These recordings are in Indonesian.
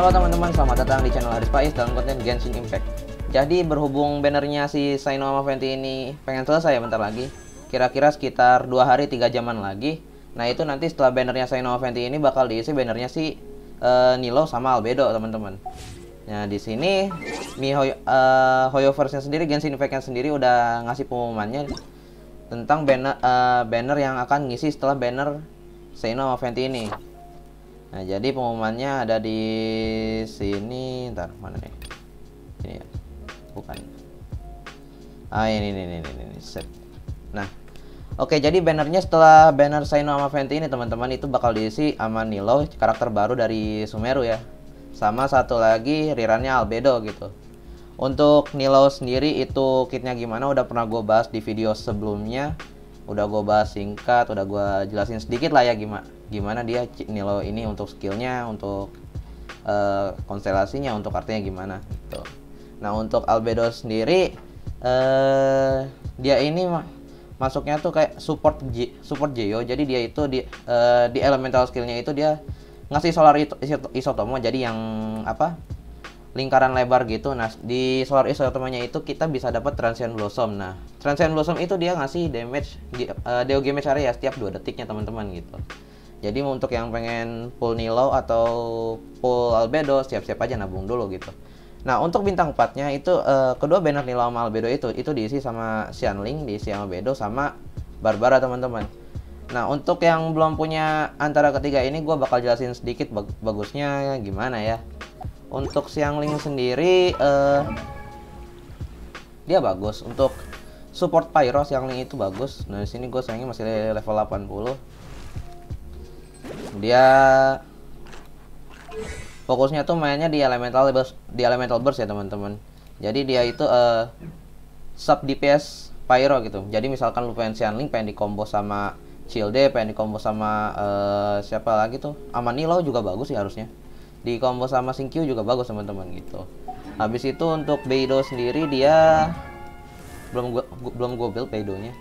Halo teman-teman, selamat datang di channel Haris Faiz dalam konten Genshin Impact. Jadi berhubung bannernya si Saino sama Venti ini pengen selesai ya bentar lagi, kira-kira sekitar 2 hari 3 jaman lagi. Nah itu nanti setelah bannernya Saino sama Venti ini bakal diisi bannernya si Nilo sama Albedo teman-teman. Nah di sini Hoyoverse-nya sendiri, Genshin Impact-nya sendiri udah ngasih pengumumannya tentang banner yang akan ngisi setelah banner Saino sama Venti ini. Nah, jadi pengumumannya ada di sini. Ntar, mana nih? Ini ya. Bukan. Ini. Set. Nah, oke, jadi bannernya setelah banner Saino sama Venti ini teman-teman itu bakal diisi sama Nilo, karakter baru dari Sumeru ya. Sama satu lagi rerunnya Albedo gitu. Untuk Nilo sendiri itu kitnya gimana udah pernah gue bahas di video sebelumnya. Udah gue bahas singkat, udah gue jelasin sedikit lah ya gimana dia Nilo ini untuk skillnya, untuk konstelasinya, untuk artinya gimana gitu. Nah untuk Albedo sendiri dia ini masuknya tuh kayak support Geo. Jadi dia itu di elemental skillnya itu dia ngasih solar isotomo, jadi yang apa, lingkaran lebar gitu. Nah di solar isotomonya itu kita bisa dapat transient blossom. Nah transient blossom itu dia ngasih damage deo damage area setiap 2 detiknya teman-teman gitu. Jadi untuk yang pengen full Nilo atau full Albedo, siap-siap aja nabung dulu gitu. Nah untuk bintang 4 nya itu kedua banner Nilo sama Albedo itu diisi sama Xianling, diisi sama Albedo sama Barbara teman-teman. Nah untuk yang belum punya antara ketiga ini gue bakal jelasin sedikit bagusnya gimana ya. Untuk Xianling sendiri dia bagus untuk support Pyro. Xianling itu bagus. Nah di sini gue sayangnya masih level 80. Dia fokusnya tuh mainnya di elemental burst ya teman-teman. Jadi dia itu sub DPS Pyro gitu. Jadi misalkan lu pengen Xianling, pengen di combo sama Childe, pengen di combo sama siapa lagi tuh, sama Nilo juga bagus sih harusnya. Di combo sama Xingqiu juga bagus teman-teman gitu. Habis itu untuk Beidou sendiri dia belum gue build Beidou-nya.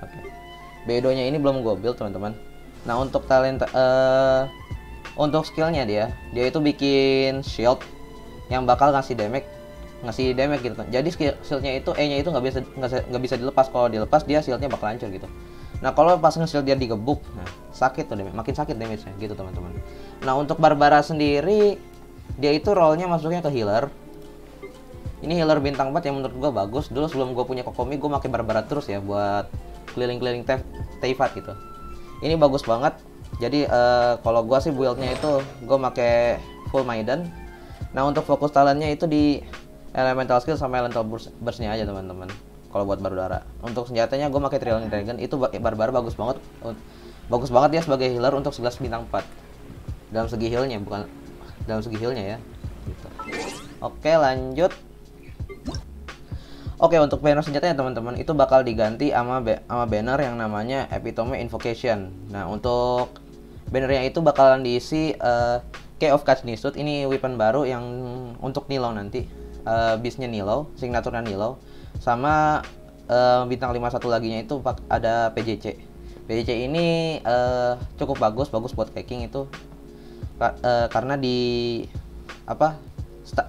Oke. Beidou-nya ini belum gue build teman-teman. Nah untuk talenta untuk skillnya dia itu bikin shield yang bakal ngasih damage gitu. Jadi shieldnya itu E-nya itu nggak bisa dilepas. Kalau dilepas dia shieldnya bakal hancur gitu. Nah kalau pas nge-shield dia digebuk, nah sakit tuh damage, makin sakit damage-nya gitu teman-teman. Nah untuk Barbara sendiri dia itu role-nya masuknya ke healer. Ini healer bintang 4 yang menurut gua bagus. Dulu sebelum gua punya Kokomi gua pakai Barbara terus ya buat keliling-keliling Teyvat gitu. Ini bagus banget. Jadi kalau gua sih build-nya itu gua pakai full Maiden. Nah untuk fokus talentnya itu di elemental skill sama elemental burst-nya aja teman-teman. Kalau buat Barbara, untuk senjatanya gue pakai Trillion Dragon. Itu Barbara bagus banget dia sebagai healer untuk 11 bintang 4 dalam segi healnya, bukan dalam segi healnya ya gitu. Oke lanjut. Oke untuk banner senjatanya teman-teman itu bakal diganti sama banner yang namanya Epitome Invocation. Nah untuk bannernya itu bakalan diisi Key of Katniss. Ini weapon baru yang untuk Nilo nanti, beastnya Nilo, signaturnya Nilo. Sama bintang 51 laginya itu ada PJC. PJC ini cukup bagus buat hacking itu karena di apa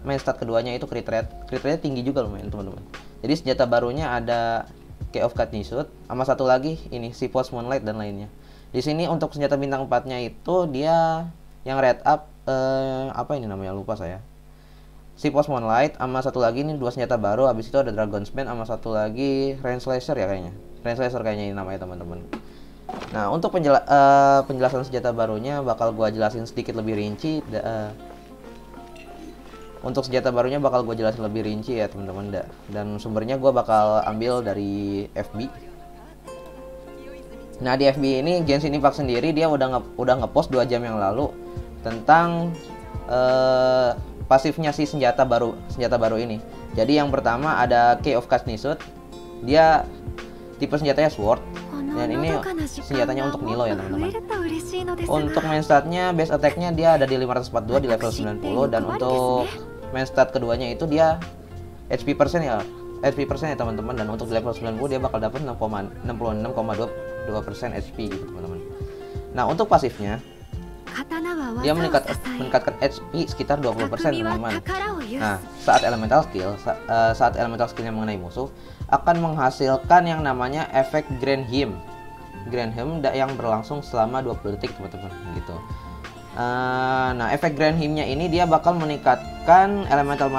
main stat keduanya itu crit rate tinggi juga lumayan teman-teman. Jadi senjata barunya ada Key of Katniss sama satu lagi ini si Post Moonlight dan lainnya. Di sini untuk senjata bintang 4-nya itu dia yang red up apa ini namanya lupa saya. Si Post Moonlight sama satu lagi ini 2 senjata baru. Habis itu ada Dragon's Bane sama satu lagi Rain Slasher ya kayaknya. Rain Slasher kayaknya ini namanya teman-teman. Nah untuk penjelasan senjata barunya bakal gua jelasin sedikit lebih rinci. Untuk senjata barunya bakal gua jelasin lebih rinci ya teman-teman. Dan sumbernya gua bakal ambil dari FB. Nah di FB ini Genshin Impact sendiri dia udah ngepost 2 jam yang lalu tentang pasifnya si senjata baru ini. Jadi yang pertama ada Key of Katniss. Dia tipe senjatanya sword dan ini senjatanya untuk Nilo ya teman-teman. Untuk main statnya base attack-nya dia ada di 542 di level 90, dan untuk main stat keduanya itu dia HP persen ya teman-teman, dan untuk di level 90 dia bakal dapat 66,22% HP gitu teman-teman. Nah untuk pasifnya Dia meningkatkan HP sekitar 20% teman-teman. Nah, saat elemental skillnya mengenai musuh akan menghasilkan yang namanya efek Grand Hymn yang berlangsung selama 20 detik teman-teman gitu. Nah, efek Grand Hymn-nya ini dia bakal meningkatkan elemental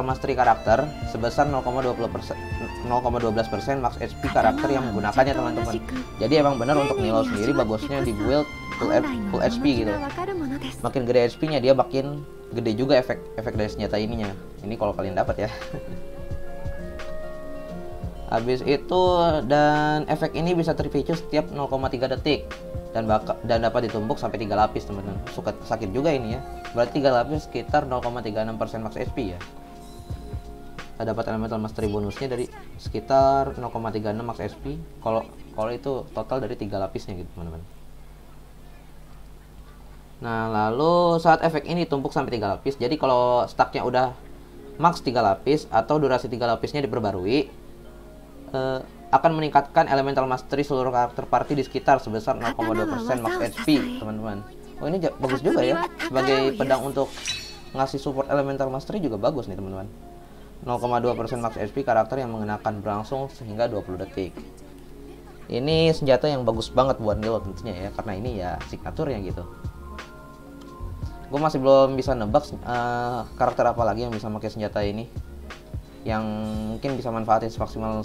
mastery karakter sebesar 0,12% max HP karakter yang menggunakannya teman-teman. Jadi emang benar untuk Nilou sendiri bagusnya di build full HP gitu. Makin gede HP-nya dia makin gede juga efek dari senjata ininya. Ini kalau kalian dapat ya. Habis itu, dan efek ini bisa terpicu setiap 0,3 detik dan dapat ditumbuk sampai 3 lapis teman-teman. Sakit juga ini ya. Berarti 3 lapis sekitar 0,36% max HP ya. Kita dapat elemental mastery bonusnya dari sekitar 0,36 max HP. Kalau itu total dari 3 lapisnya gitu teman-teman. Nah, lalu saat efek ini tumpuk sampai 3 lapis, jadi kalau stacknya udah max 3 lapis atau durasi 3 lapisnya diperbarui, akan meningkatkan elemental mastery seluruh karakter party di sekitar sebesar 0,2% max HP teman-teman. Oh, ini bagus juga ya, sebagai pedang untuk ngasih support elemental mastery juga bagus nih teman-teman. 0,2% max HP karakter yang mengenakan berlangsung sehingga 20 detik. Ini senjata yang bagus banget buat Nilou tentunya ya, karena ini ya signaturnya gitu. Gue masih belum bisa nebak karakter apa lagi yang bisa pakai senjata ini, yang mungkin bisa manfaatin semaksimal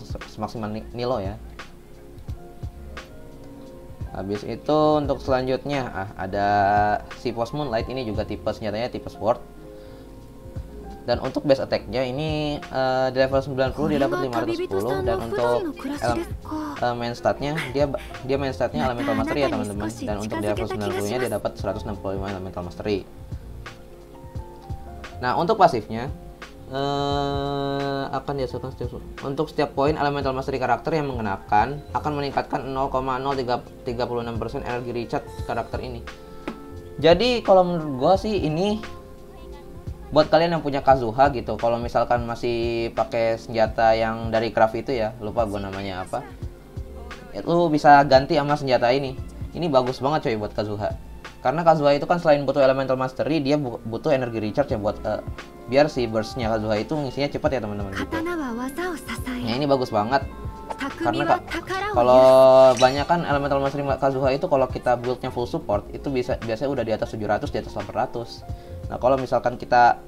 Nilou ya. Habis itu untuk selanjutnya ada si Post Moonlight. Ini juga tipe senjatanya tipe sword. Dan untuk base attack-nya ini di level 90 dia dapat 510, dan untuk main statnya dia main statnya elemental mastery ya teman-teman. Dan untuk di level 90-nya dia dapat 165 elemental mastery. Nah, untuk pasifnya akan dihasilkan untuk setiap poin elemental mastery karakter yang mengenakan akan meningkatkan 0,036% energi recharge karakter ini. Jadi kalau menurut gua sih ini buat kalian yang punya Kazuha gitu, kalau misalkan masih pakai senjata yang dari craft itu ya, lupa gua namanya apa, lu bisa ganti sama senjata ini. Ini bagus banget coy buat Kazuha. Karena Kazuha itu kan selain butuh elemental mastery, dia butuh energi recharge ya buat biar si burstnya Kazuha itu ngisinya cepat ya teman-teman gitu. Nah, ini bagus banget. Karena kalau banyak kan elemental mastery Kazuha itu kalau kita buildnya full support itu biasanya udah di atas 700, di atas 800. Nah, kalau misalkan kita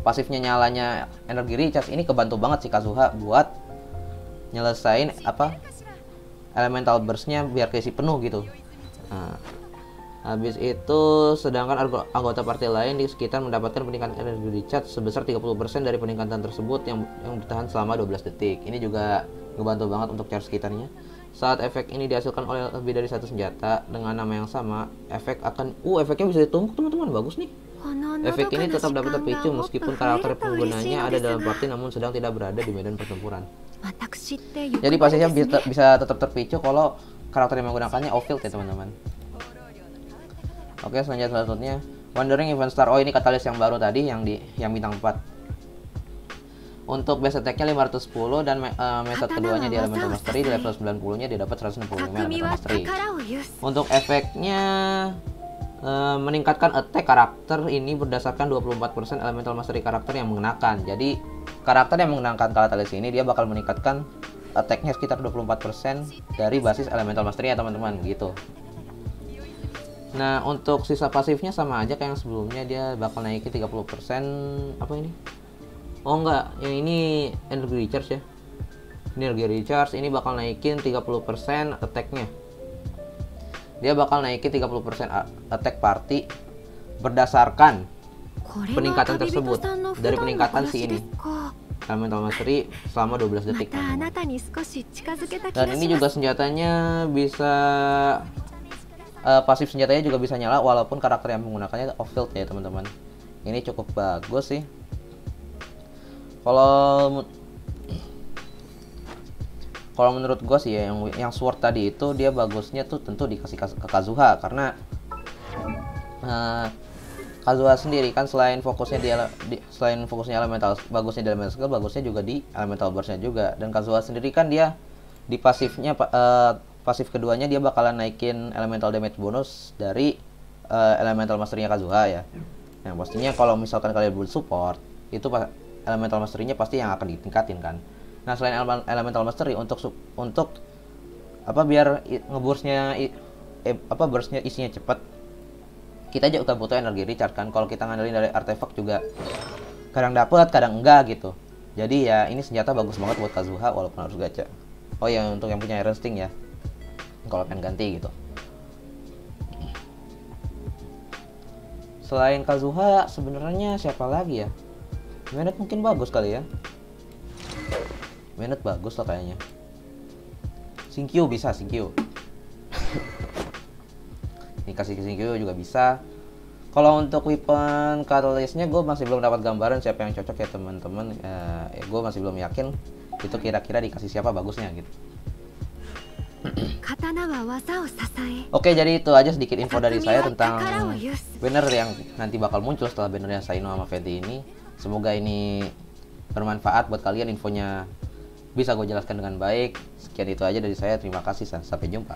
pasifnya nyalanya energi recharge, ini kebantu banget si Kazuha buat nyelesain elemental burstnya biar keisi penuh gitu. Nah, habis itu sedangkan anggota party lain di sekitar mendapatkan peningkatan energi recharge sebesar 30% dari peningkatan tersebut yang bertahan selama 12 detik. Ini juga ngebantu banget untuk charge sekitarnya. Saat efek ini dihasilkan oleh lebih dari satu senjata dengan nama yang sama, efeknya bisa ditumpuk teman-teman, bagus nih. Efek ini tetap dapat terpicu meskipun karakter penggunanya ada dalam party namun sedang tidak berada di medan pertempuran. Jadi pastinya bisa tetap terpicu kalau karakter yang menggunakannya off-field ya teman-teman. Oke, selanjutnya Wandering Event Star. Oh, ini katalis yang baru tadi yang bintang 4. Untuk base attack-nya 510 dan method keduanya di elemental mastery, di level 90-nya dia dapat 165 elemental mastery. Untuk efeknya meningkatkan attack karakter ini berdasarkan 24% elemental mastery karakter yang mengenakan. Jadi karakter yang menggunakan katalis ini dia bakal meningkatkan attack-nya sekitar 24% dari basis elemental mastery ya teman-teman gitu. Nah, untuk sisa pasifnya sama aja kayak yang sebelumnya, dia bakal naikin 30%. Apa ini? Oh enggak, yang ini energy recharge ya. Ini energy recharge, ini bakal naikin 30% attack-nya. Dia bakal naikin 30% attack party berdasarkan peningkatan tersebut dari peningkatan si ini elemental mastery selama 12 detik. Dan ini juga senjatanya bisa pasif senjatanya juga bisa nyala walaupun karakter yang menggunakannya off-field ya teman-teman. Ini cukup bagus sih. Kalau menurut gue sih ya, yang sword tadi itu dia bagusnya tuh tentu dikasih ke Kazuha, karena Kazuha sendiri kan selain fokusnya elemental, bagusnya di elemental skill, bagusnya juga di elemental burstnya juga. Dan Kazuha sendiri kan dia di pasifnya pasif keduanya dia bakalan naikin elemental damage bonus dari elemental masternya Kazuha ya. Yang pastinya kalau misalkan kalian build support, itu elemental mastery-nya pasti yang akan ditingkatin kan. Nah, selain elemental mastery untuk apa biar ngeburstnya burstnya isinya cepat, kita juga butuh energi recharge kan. Kalau kita ngandelin dari artefak juga kadang dapet, kadang enggak gitu. Jadi ya ini senjata bagus banget buat Kazuha walaupun harus gacha. Oh ya, untuk yang punya Iron Sting ya, kalau pengen ganti gitu. Selain Kazuha sebenarnya siapa lagi ya? Manet mungkin bagus kali ya. Manet bagus lah kayaknya. Sinkyu bisa, Sinkyu. Ini kasih Sinkyu juga bisa. Kalau untuk weapon catalystnya gue masih belum dapat gambaran siapa yang cocok ya teman-teman. Gue masih belum yakin itu kira-kira dikasih siapa bagusnya gitu. Oke, jadi itu aja sedikit info dari saya tentang banner yang nanti bakal muncul setelah bannernya Saino sama Fenty ini. Semoga ini bermanfaat buat kalian, infonya bisa gue jelaskan dengan baik. Sekian itu aja dari saya, terima kasih, sampai jumpa.